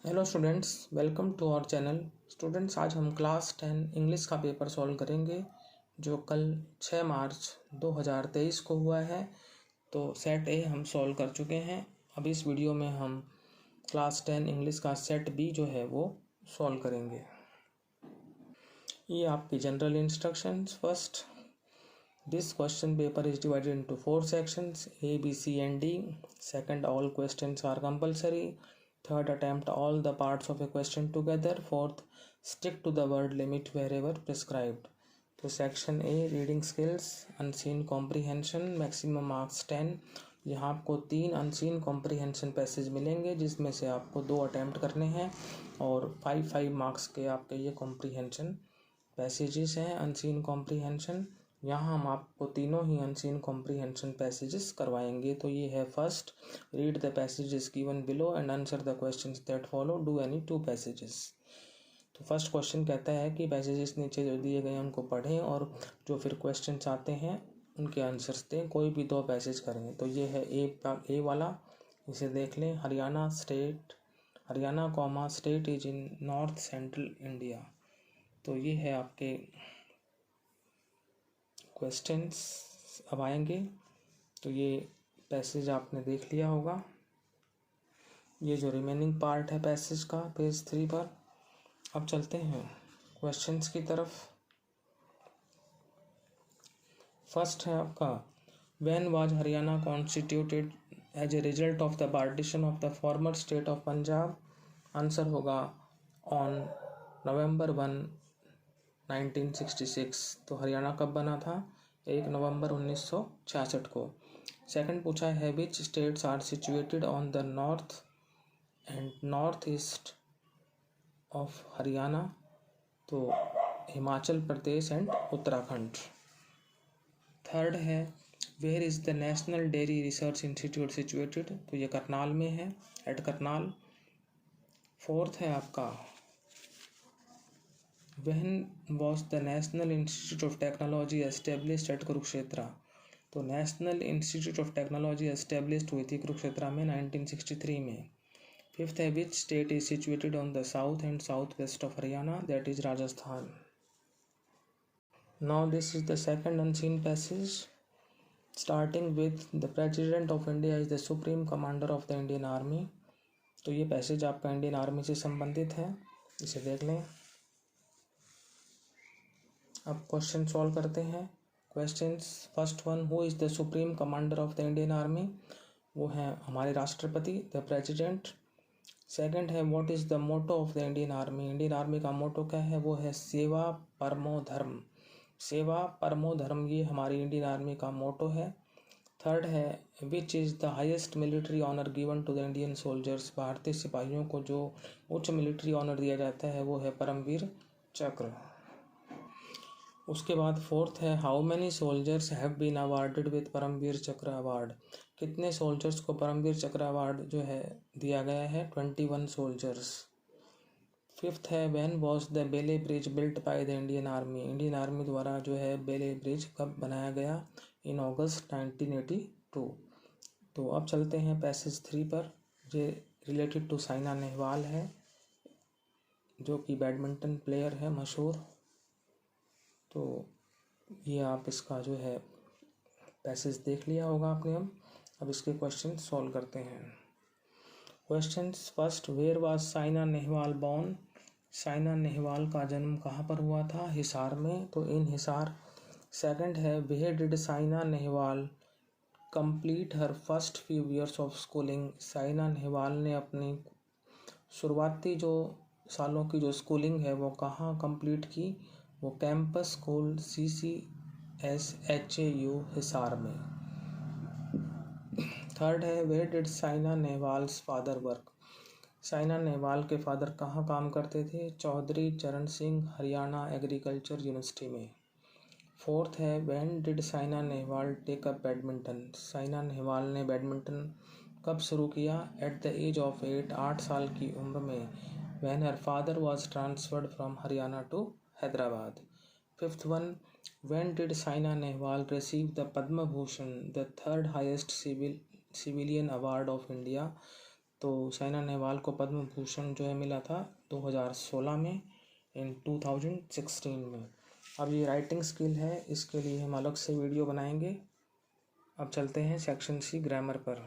Hello students, welcome to our channel. Students, आज हम class 10 English का पेपर सॉल्व करेंगे जो कल 6 मार्च 2023 को हुआ है। तो सेट ए हम सॉल्व कर चुके हैं। अब इस वीडियो में हम क्लास 10 इंग्लिश का सेट बी जो है वो सॉल्व करेंगे। ये आपकी general instructions. First, this question paper is divided into 4 sections A, B, C and D. Second, all questions are compulsory. Third, attempt all the parts of a question together. Fourth, stick to the word limit wherever prescribed. तो section A reading skills, unseen comprehension, maximum marks 10। यहाँ आपको 3 unseen comprehension passage मिलेंगे जिसमें से आपको 2 attempt करने हैं और 5 मार्क्स के आपके ये कॉम्प्रीहेंशन पैसेजेस हैं। अनसीन कॉम्प्रीहेंशन, यहाँ हम आपको तीनों ही अनसीन कॉम्प्रीहेंशन पैसेजेस करवाएंगे। तो ये है first, read the passages given below and answer the questions that follow, do any 2 passages. तो फर्स्ट क्वेश्चन कहता है कि पैसेजेस नीचे जो दिए गए हैं उनको पढ़ें और जो फिर क्वेश्चंस आते हैं उनके आंसर्स दें, कोई भी 2 पैसेज करें। तो ये है ए वाला, इसे देख लें। Haryana state is in north central India. तो ये है आपके क्वेश्चंस अब आएंगे। तो ये पैसेज आपने देख लिया होगा। ये जो रिमेनिंग पार्ट है पैसेज का पेज 3 पर। अब चलते हैं क्वेश्चंस की तरफ। फर्स्ट है आपका, when was Haryana constituted as a result of the partition of the former state of Punjab. Answer होगा ऑन नवंबर 1, 1966। तो हरियाणा कब बना था? 1 नवंबर 1966 को। सेकंड पूछा है, which states are situated on the north and north east of Haryana. तो हिमाचल प्रदेश एंड उत्तराखंड। थर्ड है, where is the national dairy research institute situated. तो ये करनाल में है, एट करनाल। फोर्थ है आपका, when was the national institute of technology established at Kurukshetra. तो national institute of technology established हुई थी कुरुक्षेत्र में 1963 में। फिफ्थ है, which state is situated on the south and south west of Haryana. That is Rajasthan. Now this is the second unseen passage, starting with the president of India is the supreme commander of the Indian army. तो ये passage आपका Indian army से संबंधित है, इसे देख लें। अब क्वेश्चन सॉल्व करते हैं। Questions, first one, who is the supreme commander of the Indian army. वो हैं हमारे राष्ट्रपति, द प्रेसिडेंट। सेकंड है, what is the motto of the Indian army. Indian army का मोटो क्या है? वो है सेवा परमो धर्म। सेवा परमो धर्म, ये हमारी इंडियन आर्मी का मोटो है। थर्ड है, which is the highest military honour given to the Indian soldiers. भारतीय सिपाहियों को जो उच्च मिलिट्री ऑनर दिया जाता है वो है परमवीर चक्र। उसके बाद फोर्थ है, how many soldiers have been awarded with Param Vir Chakra award. कितने सोल्जर्स को परमवीर चक्र अवार्ड जो है दिया गया है? 21 सोल्जर्स। फिफ्थ है, व्हेन वॉज द बेले bridge built by the Indian army. Indian army द्वारा जो है बेले ब्रिज कब बनाया गया? इन अगस्त 1982। तो अब चलते हैं पैसेज 3 पर। ये रिलेटेड टू साइना नेहवाल है जो कि बैडमिंटन प्लेयर है मशहूर। तो ये आप इसका जो है पैसेज देख लिया होगा आपने। अब इसके क्वेश्चन सॉल्व करते हैं। Questions, first, where was Saina Nehwal born. Saina Nehwal का जन्म कहाँ पर हुआ था? हिसार में, तो इन हिसार। सेकंड है, where did Saina Nehwal complete her first few years of schooling. Saina Nehwal ने अपनी शुरुआती जो सालों की जो स्कूलिंग है वो कहाँ कंप्लीट की? वो कैंपस स्कूल CCSHAU हिसार में। थर्ड है, where did Saina Nehwal's father work. Saina Nehwal के फादर कहाँ काम करते थे? चौधरी चरण सिंह हरियाणा एग्रीकल्चर यूनिवर्सिटी में। फोर्थ है, when did Saina Nehwal take up badminton. Saina Nehwal ने बैडमिंटन कब शुरू किया? एट द एज ऑफ 8 साल की उम्र में, when her father was transferred from Haryana to Hyderabad. Fifth one, when did Saina Nehwal receive the Padma Bhushan, the third highest civilian award of India. तो साइना नेहवाल को पद्म भूषण जो है मिला था 2016 में, इन 2016 में। अब ये राइटिंग स्किल है, इसके लिए हम अलग से वीडियो बनाएंगे। अब चलते हैं सेक्शन सी ग्रामर पर।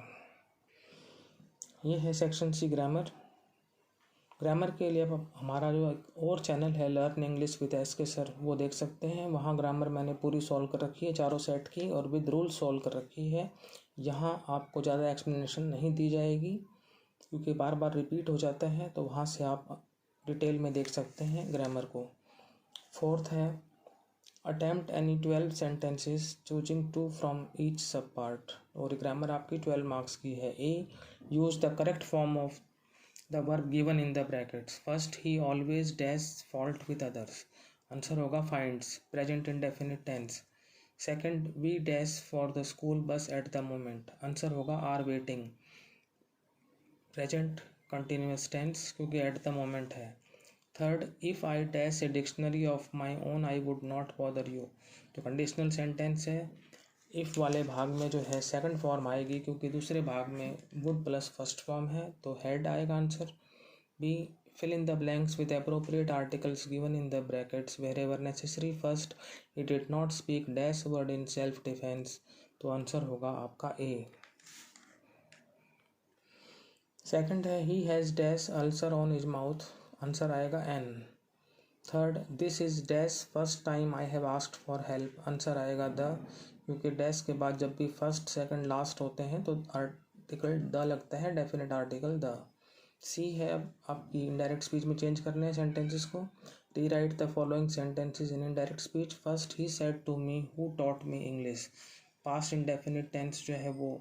ये है सेक्शन सी ग्रामर। ग्रामर के लिए अब हमारा जो और चैनल है learn English with SK sir, वो देख सकते हैं। वहाँ ग्रामर मैंने पूरी सॉल्व कर रखी है, चारों सेट की, और विद रूल सॉल्व कर रखी है। यहाँ आपको ज़्यादा एक्सप्लेनेशन नहीं दी जाएगी क्योंकि बार बार रिपीट हो जाता है, तो वहाँ से आप डिटेल में देख सकते हैं ग्रामर को। फोर्थ है attempt any 12 sentences choosing 2 from each sub part, और ग्रामर आपकी 12 मार्क्स की है। A, use the correct form of the verb given in the brackets. First, he always dash fault with others. Answer होगा finds, present indefinite tense. Second, we dash for the school bus at the moment. Answer होगा are waiting, present continuous tense क्योंकि at the moment है. Third, if I dash a dictionary of my own I would not bother you. तो conditional sentence है। If वाले भाग में जो है सेकंड फॉर्म आएगी क्योंकि दूसरे भाग में वुड प्लस फर्स्ट फॉर्म है, तो हेड आएगा answer. B, fill in the blanks with appropriate articles given in the brackets wherever necessary. First, he did not speak dash word in self defense, तो answer होगा आपका a. Second है he has dash ulcer on his mouth, answer आएगा an. Third, this is dash first time I have asked for help, answer आएगा the, क्योंकि dash के बाद जब भी फर्स्ट सेकंड लास्ट होते हैं तो आर्टिकल द लगता है, डेफिनेट आर्टिकल द। सी है अब आपकी इनडायरेक्ट स्पीच में चेंज करने हैं सेंटेंसेस को। Rewrite the following sentences in indirect speech. First, he said to me who taught me English. Past indefinite tense जो है वो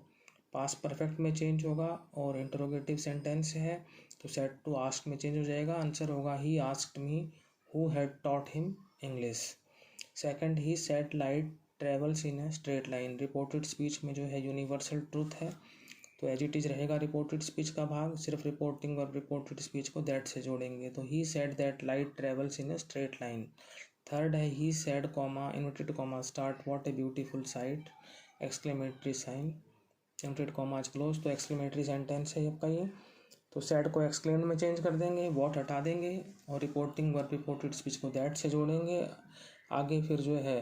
पास्ट परफेक्ट में चेंज होगा, और इंटरोगेटिव सेंटेंस है तो सेड टू आस्क में चेंज हो जाएगा। आंसर होगा he asked me who had taught him English. Second, he said light travels in a straight line. Reported speech में जो है यूनिवर्सल ट्रूथ है, तो एज इट इज रहेगा रिपोर्टेड स्पीच का भाग। सिर्फ रिपोर्टिंग और रिपोर्टेड स्पीच को दैट से जोड़ेंगे, तो he said that light travels in a straight line. Third है he said comma inverted comma start what a beautiful sight exclamatory sign, inverted comma close, तो एक्सक्लेमेटरी सेंटेंस है आपका ये। तो सैड को एक्सक्लेम्ड में चेंज कर देंगे, वॉट हटा देंगे, और रिपोर्टिंग वर्ब रिपोर्टेड स्पीच को दैट से जोड़ेंगे। आगे फिर जो है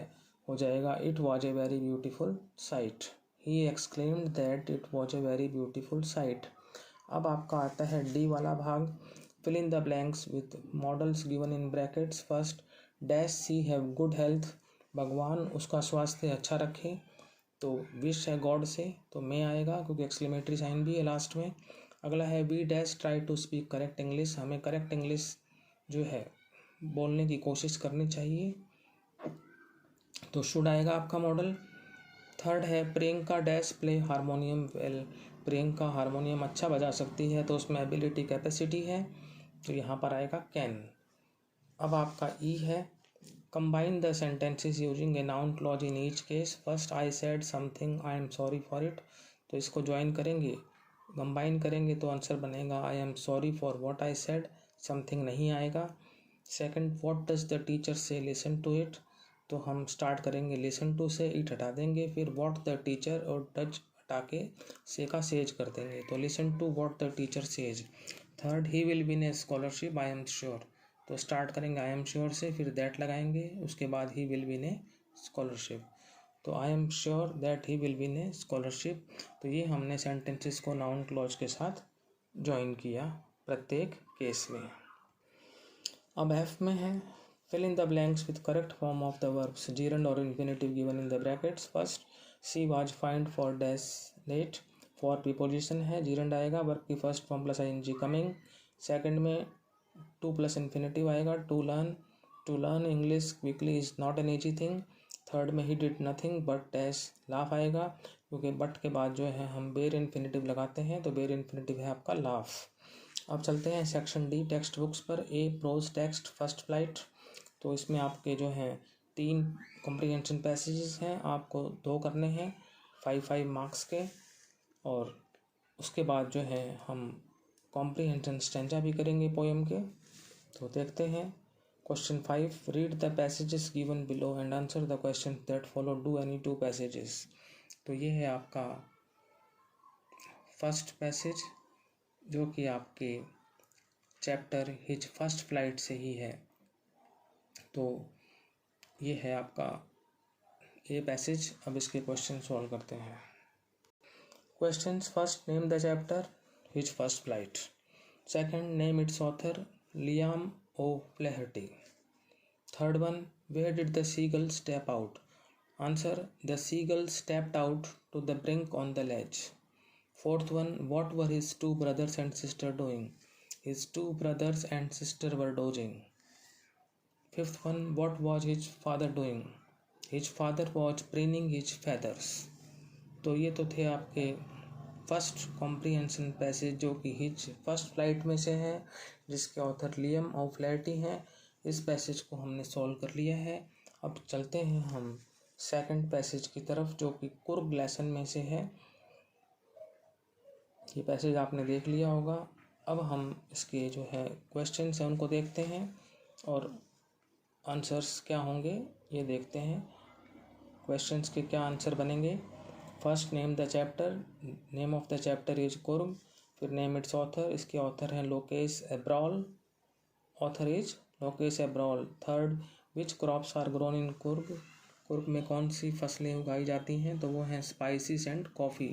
हो जाएगा it was a very beautiful sight, he exclaimed that it was a very beautiful sight. अब आपका आता है डी वाला भाग, fill in the blanks with modals given in brackets. First, dash she have good health, भगवान उसका स्वास्थ्य अच्छा रखे, तो विश है गॉड से, तो मे आएगा क्योंकि एक्सक्लेमेटरी साइन भी है लास्ट में। अगला है we dash try to speak correct English, हमें करेक्ट इंग्लिश जो है बोलने की कोशिश करनी चाहिए, तो शुड आएगा आपका मॉडल। थर्ड है Priyanka dash play harmonium well, Priyanka harmonium अच्छा बजा सकती है, तो उसमें एबिलिटी कैपेसिटी है, तो यहाँ पर आएगा कैन। अब आपका ई है combine the sentences using a noun clause in each case. First, I said something I am sorry for it, तो इसको ज्वाइन करेंगे, कंबाइन करेंगे तो आंसर बनेगा I am sorry for what I said, something नहीं आएगा। Second, what does the teacher से listen to it, तो हम स्टार्ट करेंगे लिसन टू से, इट हटा देंगे, फिर व्हाट द टीचर और डज हटा के से का सेज कर देंगे, तो listen to what the teacher says. Third, he will win a scholarship I am sure, तो स्टार्ट करेंगे आई एम श्योर से, फिर दैट लगाएंगे, उसके बाद he will win a scholarship, तो I am sure that he will win a scholarship. तो ये हमने सेंटेंसेस को नाउन क्लॉज के साथ ज्वाइन किया प्रत्येक केस में। अब एफ में है fill in the blanks with correct form of the verbs gerund और infinitive given in the brackets. First, she was fined for dash late, for preposition है, जीरंड आएगा, वर्ब की first form plus ING coming. Second में to plus infinitive आएगा, to learn English quickly is not an easy thing. Third में he did nothing but dash laugh आएगा, क्योंकि but के बाद जो है हम बेर इन्फिनेटिव लगाते हैं, तो बेर इन्फिनेटिव है आपका लाफ। अब चलते हैं सेक्शन डी टेक्स्ट बुक्स पर। ए प्रोज टेक्स्ट फर्स्ट फ्लाइट, तो इसमें आपके जो हैं 3 कॉम्प्रिहेंशन पैसेजेस हैं, आपको 2 करने हैं 5 मार्क्स के, और उसके बाद जो है हम कॉम्प्रिहेंशन स्टेंजा भी करेंगे पोएम के। तो देखते हैं question 5, read the passages given below and answer the question that follow, do any 2 passages. तो ये है आपका फर्स्ट पैसेज, जो कि आपके चैप्टर हिज फर्स्ट फ्लाइट से ही है। तो ये है आपका ये पैसेज। अब इसके क्वेश्चन सॉल्व करते हैं। Questions first, name the chapter his first flight. Second, name its author Liam O'Flaherty. Third one, where did the seagull step out? Answer, the seagull stepped out to the brink on the ledge. Fourth one, what were his two brothers and sister doing? His two brothers and sister were dozing. Fifth one, what was his father doing? His father was preening his feathers. तो ये तो थे आपके first comprehension passage, जो कि his first flight में से है, जिसके ऑथर लियम ओ फ्लेहर्टी हैं। इस पैसेज को हमने सॉल्व कर लिया है। अब चलते हैं हम सेकंड पैसेज की तरफ, जो कि कुर्ग लेसन में से है। ये पैसेज आपने देख लिया होगा। अब हम इसके जो है क्वेश्चंस हैं उनको देखते हैं और आंसर्स क्या होंगे ये देखते हैं। क्वेश्चंस के क्या आंसर बनेंगे। First, name the chapter. Name of the chapter is Coorg. फिर नेम इट्स ऑथर, इसके ऑथर हैं Lokesh Abrol, author is Lokesh Abrol. Third, which crops are grown in Coorg. Coorg में कौन सी फसलें उगाई जाती हैं, तो वो हैं स्पाइसिस एंड कॉफ़ी।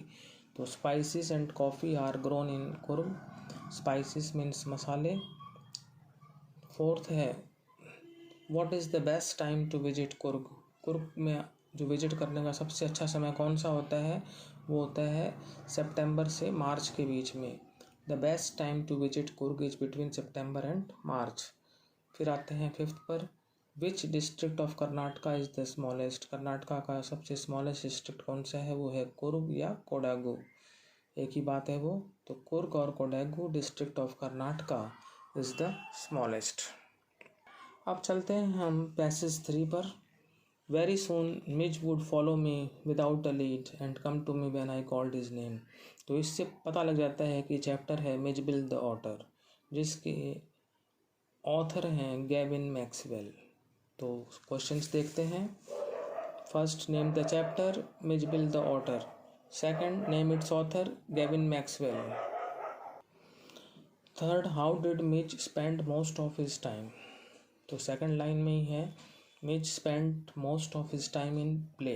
तो spices and coffee are grown in Coorg. Spices means मसाले। फोर्थ है, what is the best time to visit Coorg. Coorg में जो विजिट करने का सबसे अच्छा समय कौन सा होता है, वो होता है सितंबर से मार्च के बीच में। The best time to visit Coorg is between September and March. फिर आते हैं फिफ्थ पर, which district of Karnataka is the smallest. Karnataka का सबसे स्मॉलेस्ट डिस्ट्रिक्ट कौन सा है, वो है कुर्ग या कोडागु, एक ही बात है वो। तो कुर्ग और Kodagu district of Karnataka is the smallest. अब चलते हैं हम पैसेज 3 पर। Very soon Mij would follow me without a lead and come to me when I called his name. तो इससे पता लग जाता है कि चैप्टर है मिजबिल द ऑटर, जिसके ऑथर हैं गैविन मैक्सवेल। तो क्वेश्चंस देखते हैं। First, name the chapter Mijbil the otter. Second, name its author Gavin Maxwell. Third, how did Mij spend most of his time. तो सेकंड लाइन में ही है, Mij spend most of his time in play,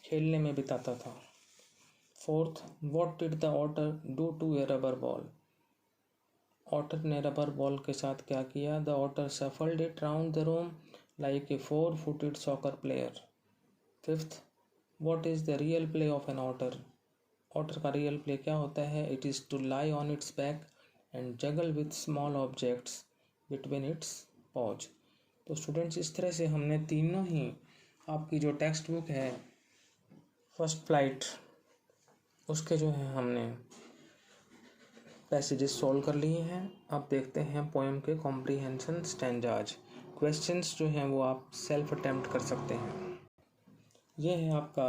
खेलने में बिताता था। Fourth, what did the otter do to a rubber ball. Otter ने rubber ball के साथ क्या किया। The otter shuffled it round the room like a 4-footed soccer player. Fifth, what is the real play of an otter. Otter का real play क्या होता है। It is to lie on its back and juggle with small objects between its paws. तो students, इस तरह से हमने तीनों ही आपकी जो टेक्स्ट बुक है फर्स्ट फ्लाइट, उसके जो है हमने पैसेजेस सॉल्व कर लिए हैं। अब देखते हैं पोएम के कॉम्प्रीहेंशन स्टैंजाज। क्वेश्चंस जो हैं वो आप सेल्फ अटेम्प्ट कर सकते हैं। ये है आपका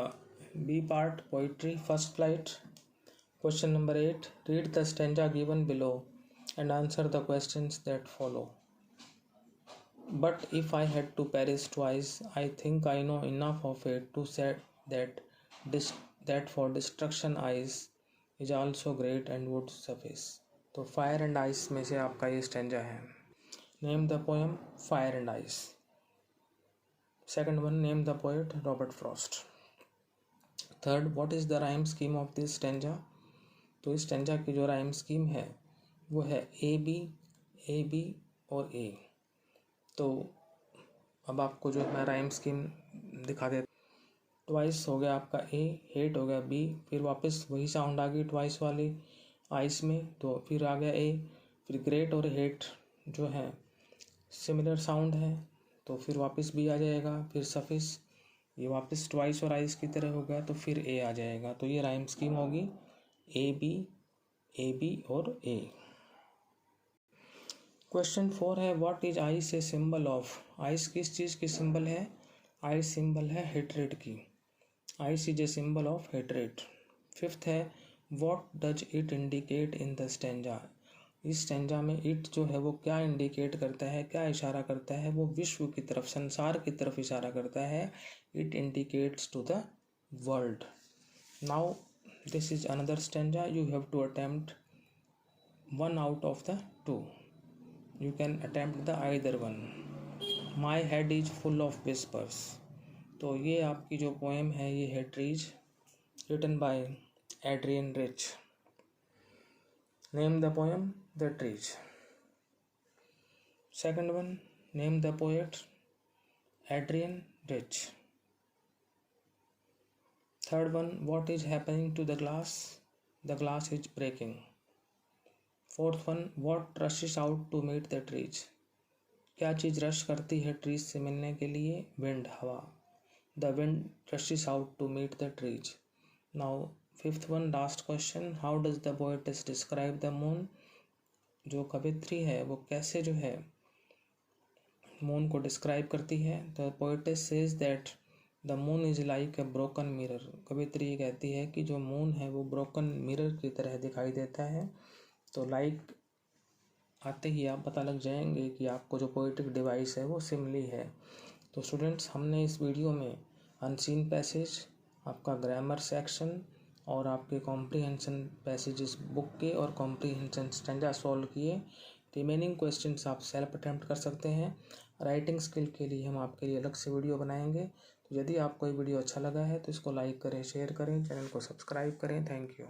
B part, poetry first flight. Question number 8, read the stanza given below and answer the questions that follow. But if I had to perish twice I think I know enough of it to say that for destruction ice is also great and would suffice. तो fire and ice में से आपका ये stanza है। Name the poem fire and ice. Second one, name the poet Robert Frost. Third, what is the rhyme scheme of this stanza. तो इस stanza की जो राइम स्कीम है वो है ए बी और ए। तो अब आपको जो मैं राइम स्कीम दिखा देता। ट्वाइस हो गया आपका ए, हेट हो गया बी, फिर वापस वही साउंड आ गई ट्वाइस वाली आइस में, तो फिर आ गया ए। फिर ग्रेट और हेट जो है सिमिलर साउंड है, तो फिर वापस बी आ जाएगा। फिर सफिस, ये वापस ट्वाइस और आइस की तरह हो गया, तो फिर ए आ जाएगा। तो ये राइम स्कीम होगी ए बी और ए। क्वेश्चन 4 है, what is ice a symbol of. Ice किस चीज़ की सिंबल है। आइस सिंबल है हेट्रेड की। Ice is a symbol of hatred. Fifth है, what does it indicate in the stanza. इस स्टैंजा में इट जो है वो क्या इंडिकेट करता है, क्या इशारा करता है। वो विश्व की तरफ, संसार की तरफ इशारा करता है। It indicates to the world. Now this is another stanza, you have to attempt one out of the two. You can attempt the either one. My head is full of whispers. तो ये आपकी जो poem है ये है trees, written by Adrian Rich. Name the poem The Trees. Second one, name the poet Adrian Rich. Third one, what is happening to the glass? The glass is breaking. Fourth one, what rushes out to meet the trees? क्या चीज़ rush करती है trees से मिलने के लिए? Wind, हवा. The wind rushes out to meet the trees. Now fifth one, last question, how does the poetess describe the moon? जो कवित्री है वो कैसे जो है मून को डिस्क्राइब करती है? The poetess says that the moon is like a broken mirror. कवित्री ये कहती है कि जो मून है वो ब्रोकन मिरर की तरह दिखाई देता है. तो लाइक आते ही आप पता लग जाएंगे कि आपको जो पोएटिक डिवाइस है वो सिमिली है. तो स्टूडेंट्स, हमने इस वीडियो में अनसीन पैसेज, आपका ग्रामर सेक्शन और आपके कॉम्प्रीहेंशन पैसेजेस बुक के और कॉम्प्रीहेंशन स्टैंजा सॉल्व किए. रिमेनिंग क्वेश्चंस आप सेल्फ अटेम्प्ट कर सकते हैं. राइटिंग स्किल के लिए हम आपके लिए अलग से वीडियो बनाएंगे. तो यदि आपको ये वीडियो अच्छा लगा है तो इसको लाइक करें, शेयर करें, चैनल को सब्सक्राइब करें. Thank you.